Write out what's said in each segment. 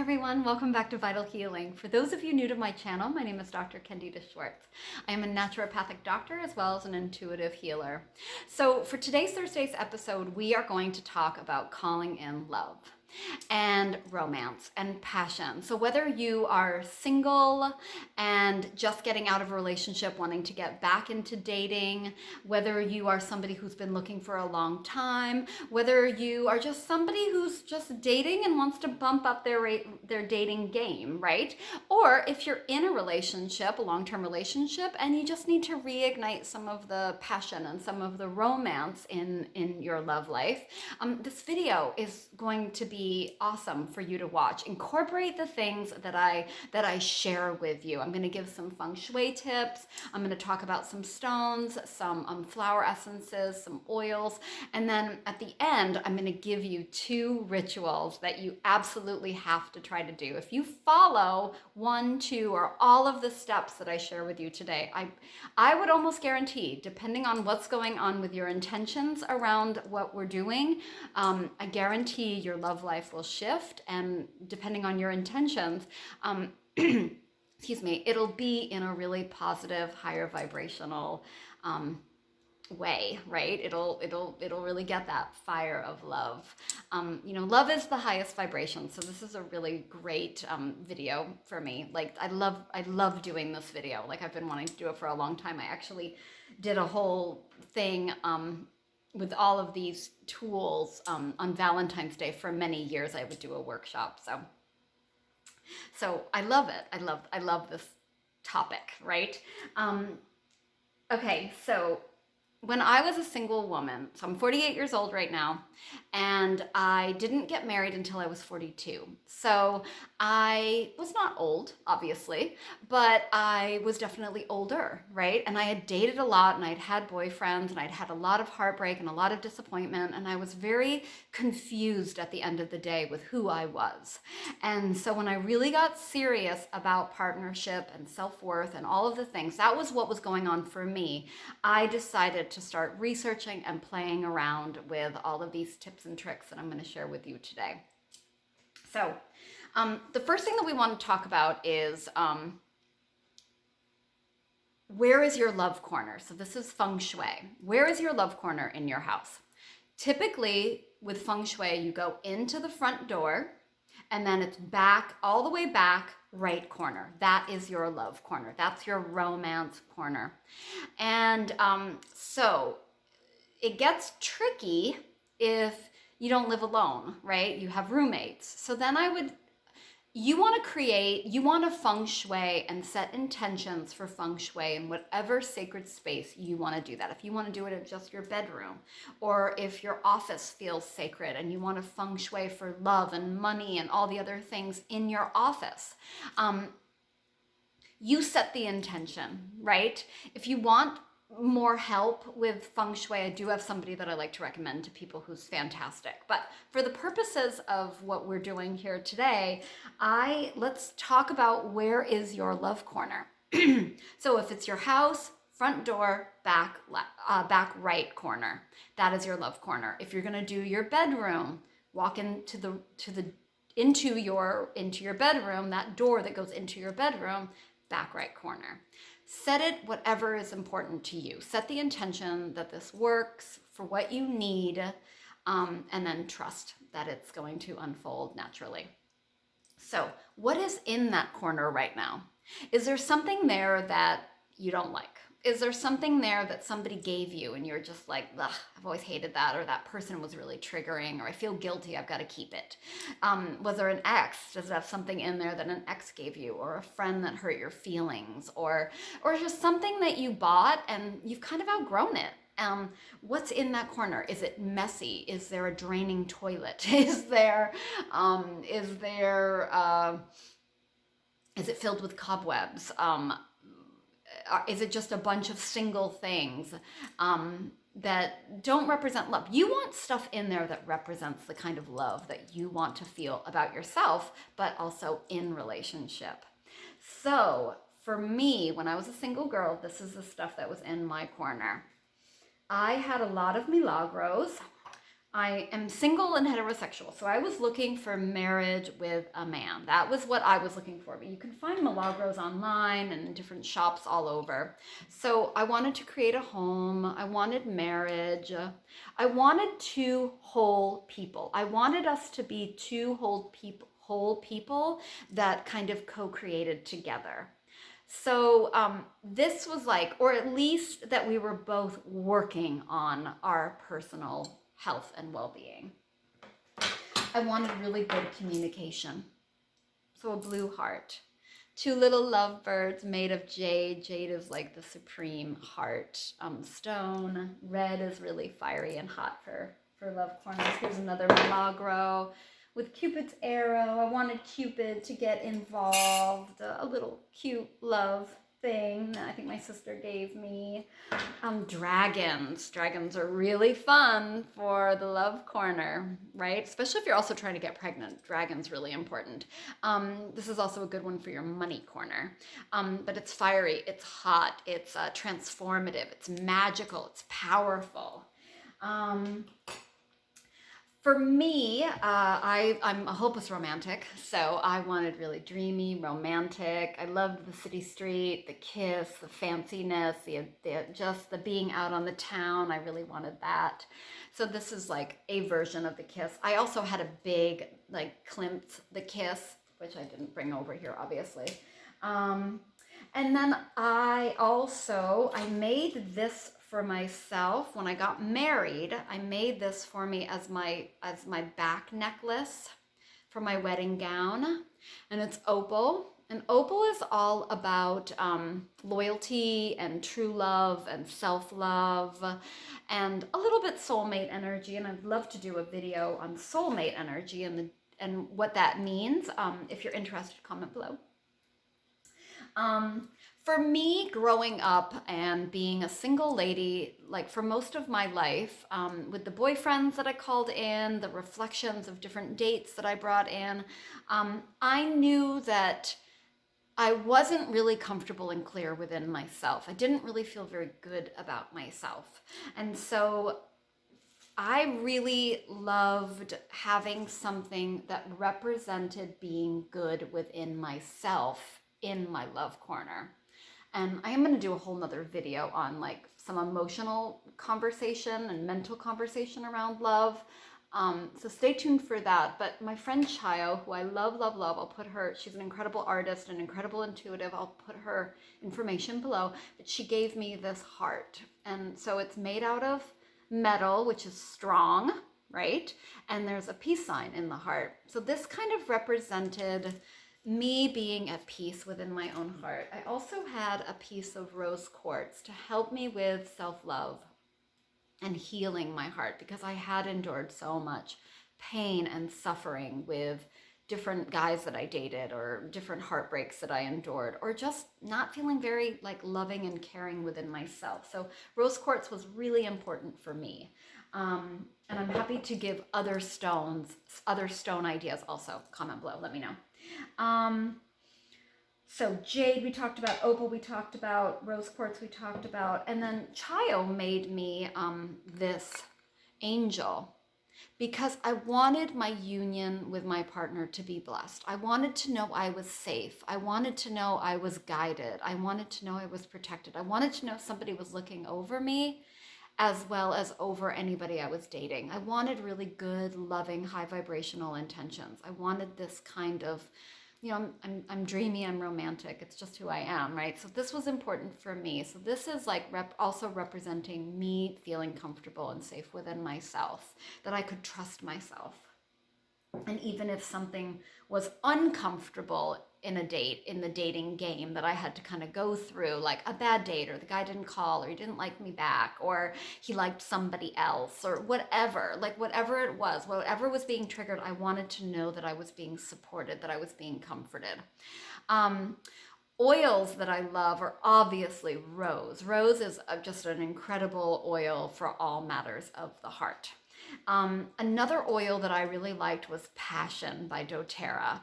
everyone, welcome back to Vital Healing. For those of you new to my channel, my name is Dr. Candida Schwartz. I am a naturopathic doctor as well as an intuitive healer. So for today's Thursday's episode, we are going to talk about calling in love and romance and passion. So whether you are single and just getting out of a relationship, wanting to get back into dating, whether you are somebody who's been looking for a long time, whether you are just somebody who's just dating and wants to bump up their dating game, right? Or if you're in a relationship, a long-term relationship, and you just need to reignite some of the passion and some of the romance in your love life, this video is going to be awesome for you to watch. Incorporate the things that I share with you. I'm going to give some Feng Shui tips. I'm going to talk about some stones, some flower essences, some oils, and then at the end, I'm going to give you 2 rituals that you absolutely have to try to do. If you follow 1, 2, or all of the steps that I share with you today, I would almost guarantee, depending on what's going on with your intentions around what we're doing, I guarantee your love life will shift, and depending on your intentions, excuse me, it'll be in a really positive, higher vibrational way, right? It'll really get that fire of love. Love is the highest vibration, so this is a really great video for me. Like I love doing this video. Like I've been wanting to do it for a long time. I actually did a whole thing with all of these tools on Valentine's Day. For many years I would do a workshop, so I love it. I love this topic, right? Okay, so when I was a single woman, so I'm 48 years old right now, and I didn't get married until I was 42. So I was not old, obviously, but I was definitely older, right? And I had dated a lot, and I'd had boyfriends, and I'd had a lot of heartbreak and a lot of disappointment, and I was very confused at the end of the day with who I was. And so when I really got serious about partnership and self-worth and all of the things, that was what was going on for me. I decided to start researching and playing around with all of these tips and tricks that I'm going to share with you today. So the first thing that we want to talk about is where is your love corner? So this is Feng Shui. Where is your love corner in your house? Typically with Feng Shui, you go into the front door, and then it's back, all the way back, right corner. That is your love corner. That's your romance corner. And so it gets tricky if you don't live alone, right? You have roommates. So then you want to Feng Shui and set intentions for Feng Shui in whatever sacred space you want to do that. If you want to do it in just your bedroom, or if your office feels sacred and you want to Feng Shui for love and money and all the other things in your office, you set the intention, right? If you want more help with Feng Shui, I do have somebody that I like to recommend to people who's fantastic. But for the purposes of what we're doing here today, let's talk about where is your love corner. So if it's your house, front door, back right corner, that is your love corner. If you're gonna do your bedroom, walk into your bedroom, that door that goes into your bedroom, back right corner. Set it whatever is important to you. Set the intention that this works for what you need, and then trust that it's going to unfold naturally. So what is in that corner right now? Is there something there that you don't like? Is there something there that somebody gave you and you're just like, ugh, I've always hated that, or that person was really triggering, or I feel guilty, I've got to keep it? Was there an ex? Does it have something in there that an ex gave you, or a friend that hurt your feelings, or just something that you bought and you've kind of outgrown it? What's in that corner? Is it messy? Is there a draining toilet? Is it filled with cobwebs? Is it just a bunch of single things that don't represent love? You want stuff in there that represents the kind of love that you want to feel about yourself, but also in relationship. So for me, when I was a single girl, this is the stuff that was in my corner. I had a lot of milagros. I am single and heterosexual, so I was looking for marriage with a man. That was what I was looking for. But you can find milagros online and in different shops all over. So I wanted to create a home. I wanted marriage. I wanted two whole people. I wanted us to be two whole people that kind of co-created together. So this was like, or at least that we were both working on our personal health and well-being. I wanted really good communication. So a blue heart. Two little lovebirds made of jade. Jade is like the supreme heart stone. Red is really fiery and hot for love corners. Here's another milagro with Cupid's arrow. I wanted Cupid to get involved. A little cute love thing that I think my sister gave me. Dragons. Dragons are really fun for the love corner, right? Especially if you're also trying to get pregnant. Dragon's really important. This is also a good one for your money corner. But it's fiery, it's hot, it's transformative, it's magical, it's powerful. For me, I'm a hopeless romantic, so I wanted really dreamy, romantic. I loved the city street, the kiss, the fanciness, just the being out on the town. I really wanted that. So this is like a version of the kiss. I also had a big, like, Klimt the kiss, which I didn't bring over here, obviously. And then I made this for myself when I got married. I made this for me as my back necklace for my wedding gown, and it's opal. And opal is all about loyalty and true love and self-love and a little bit soulmate energy. And I'd love to do a video on soulmate energy and what that means. If you're interested, comment below. For me, growing up and being a single lady, like for most of my life, with the boyfriends that I called in, the reflections of different dates that I brought in, I knew that I wasn't really comfortable and clear within myself. I didn't really feel very good about myself. And so I really loved having something that represented being good within myself in my love corner. And I am going to do a whole nother video on like some emotional conversation and mental conversation around love. So stay tuned for that. But my friend Chayo, who I love, love, love, I'll put her, she's an incredible artist, an incredible intuitive. I'll put her information below. But she gave me this heart. And so it's made out of metal, which is strong, right? And there's a peace sign in the heart. So this kind of represented me being at peace within my own heart. I also had a piece of rose quartz to help me with self-love and healing my heart, because I had endured so much pain and suffering with different guys that I dated, or different heartbreaks that I endured, or just not feeling very like loving and caring within myself. So rose quartz was really important for me. And I'm happy to give other stone ideas also. Comment below, let me know. So jade we talked about, opal we talked about, rose quartz we talked about, and then Chayo made me this angel, because I wanted my union with my partner to be blessed. I wanted to know I was safe. I wanted to know I was guided. I wanted to know I was protected. I wanted to know somebody was looking over me as well as over anybody I was dating. I wanted really good, loving, high vibrational intentions. I wanted this kind of, you know, I'm dreamy, I'm romantic. It's just who I am, right? So this was important for me. So this is like also representing me feeling comfortable and safe within myself, that I could trust myself. And even if something was uncomfortable in a date, in the dating game, that I had to kind of go through, like a bad date, or the guy didn't call, or he didn't like me back, or he liked somebody else, or whatever, like whatever it was, whatever was being triggered, I wanted to know that I was being supported, that I was being comforted. Oils that I love are obviously rose. Rose is just an incredible oil for all matters of the heart. Another oil that I really liked was Passion by doTERRA.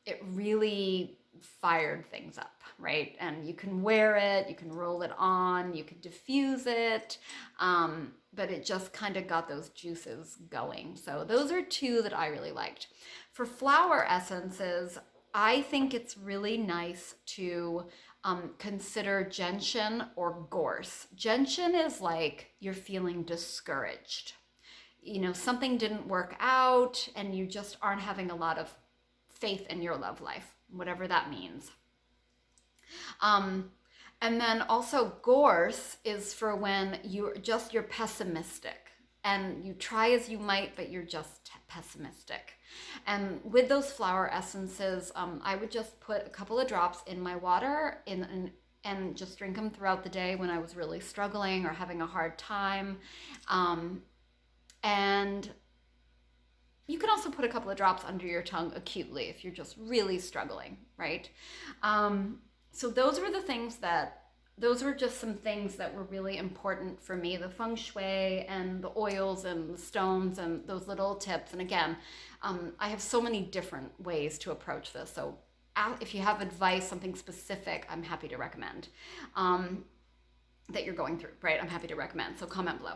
It really fired things up, right? And you can wear it, you can roll it on, you can diffuse it, but it just kind of got those juices going. So those are two that I really liked. For flower essences, I think it's really nice to consider gentian or gorse. Gentian is like you're feeling discouraged. You know, something didn't work out and you just aren't having a lot of faith in your love life, whatever that means. And then also gorse is for when you're pessimistic and you try as you might, but you're just pessimistic. And with those flower essences, I would just put a couple of drops in my water and just drink them throughout the day when I was really struggling or having a hard time. And you can also put a couple of drops under your tongue acutely if you're just really struggling, right? So those were just some things that were really important for me, the Feng Shui and the oils and the stones and those little tips. And again, I have so many different ways to approach this. So if you have advice, something specific, I'm happy to recommend. That you're going through, right? I'm happy to recommend. So comment below.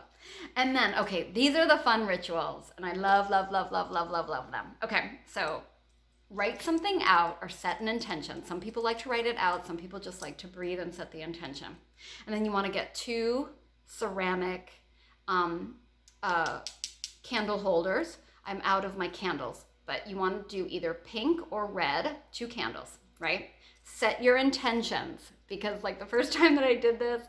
And then, okay, these are the fun rituals. And I love, love, love, love, love, love, love them. Okay, so write something out or set an intention. Some people like to write it out. Some people just like to breathe and set the intention. And then you want to get 2 ceramic candle holders. I'm out of my candles, but you want to do either pink or red, 2 candles, right? Set your intentions, because like the first time that I did this,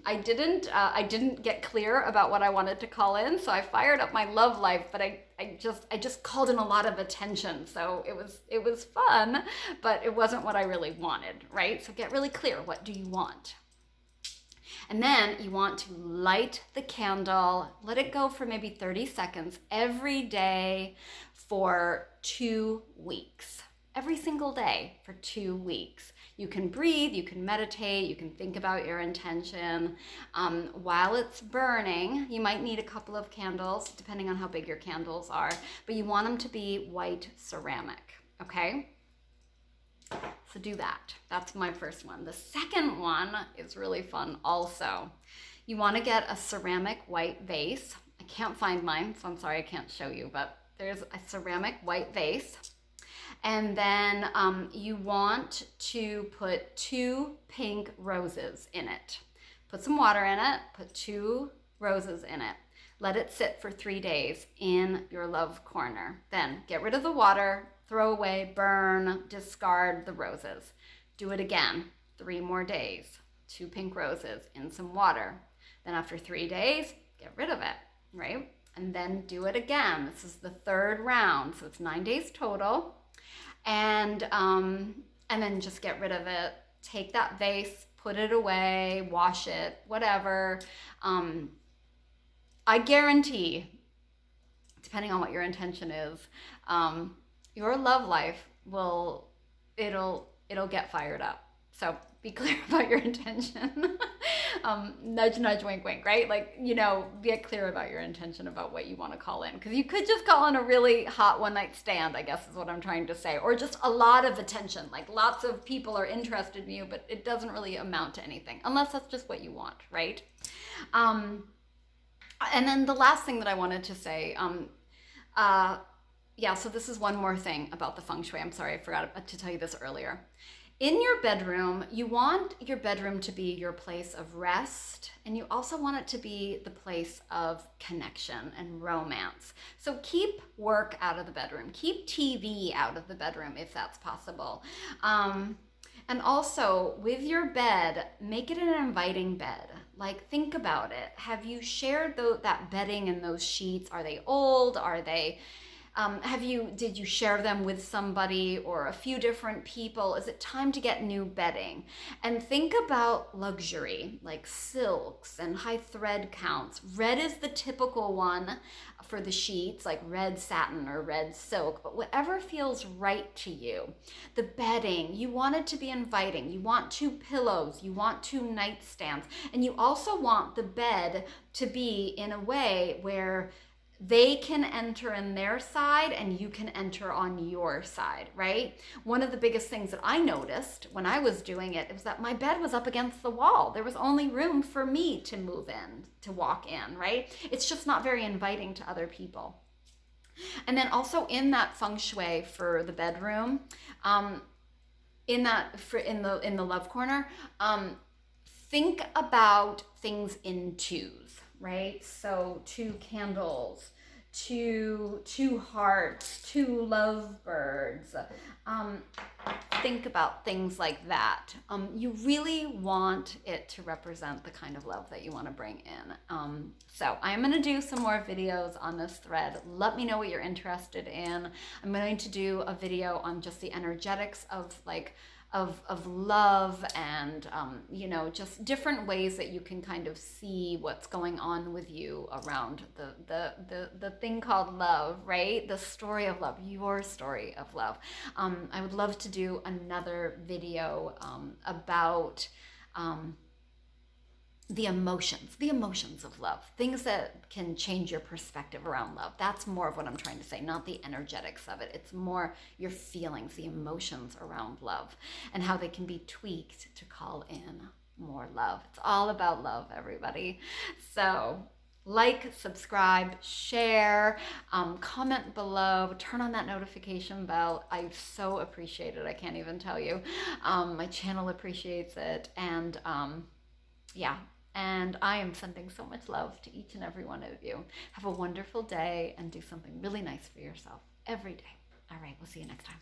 I didn't get clear about what I wanted to call in. So I fired up my love life, but I just called in a lot of attention. So it was fun, but it wasn't what I really wanted, right? So get really clear. What do you want? And then you want to light the candle, let it go for maybe 30 seconds every day for 2 weeks. Every single day for 2 weeks. You can breathe, you can meditate, you can think about your intention. While it's burning, you might need a couple of candles, depending on how big your candles are, but you want them to be white ceramic, okay? So do that. That's my first one. The second one is really fun also. You want to get a ceramic white vase. I can't find mine, so I'm sorry I can't show you, but there's a ceramic white vase. And then you want to put 2 pink roses in it. Put some water in it, put 2 roses in it. Let it sit for 3 days in your love corner. Then get rid of the water, throw away, burn, discard the roses. Do it again, 3 more days. 2 pink roses in some water. Then after 3 days, get rid of it, right? And then do it again. This is the 3rd round, so it's 9 days total. And then just get rid of it. Take that vase, put it away, wash it, whatever. I guarantee, depending on what your intention is, your love life it'll get fired up. So be clear about your intention. Nudge, nudge, wink, wink, right? Like, get clear about your intention about what you want to call in. Because you could just call in a really hot one-night stand, I guess is what I'm trying to say. Or just a lot of attention. Like lots of people are interested in you, but it doesn't really amount to anything. Unless that's just what you want, right? And then the last thing that I wanted to say, so this is one more thing about the Feng Shui. I'm sorry, I forgot to tell you this earlier. In your bedroom, you want your bedroom to be your place of rest, and you also want it to be the place of connection and romance. So keep work out of the bedroom. Keep TV out of the bedroom if that's possible. And also, with your bed, make it an inviting bed. Like, think about it. Have you shared that bedding and those sheets? Are they old? Are they... did you share them with somebody or a few different people? Is it time to get new bedding? And think about luxury, like silks and high thread counts. Red is the typical one for the sheets, like red satin or red silk, but whatever feels right to you. The bedding, you want it to be inviting. You want 2 pillows, you want 2 nightstands, and you also want the bed to be in a way where they can enter in their side and you can enter on your side, right? One of the biggest things that I noticed when I was doing it was that my bed was up against the wall. There was only room for me to move in, to walk in, right? It's just not very inviting to other people. And then also in that feng shui for the bedroom, in the love corner, think about things in twos, right? So 2 candles, two hearts, 2 lovebirds. Think about things like that. You really want it to represent the kind of love that you want to bring in. So I'm going to do some more videos on this thread. Let me know what you're interested in. I'm going to do a video on just the energetics of of love and you know, just different ways that you can kind of see what's going on with you around the thing called love, right? The story of love, your story of love. I would love to do another video about the emotions of love, things that can change your perspective around love. That's more of what I'm trying to say, not the energetics of it. It's more your feelings, the emotions around love, and how they can be tweaked to call in more love. It's all about love, everybody. So like, subscribe, share, comment below, turn on that notification bell. I so appreciate it. I can't even tell you. My channel appreciates it. And yeah, and I am sending so much love to each and every one of you. Have a wonderful day and do something really nice for yourself every day. All right, we'll see you next time.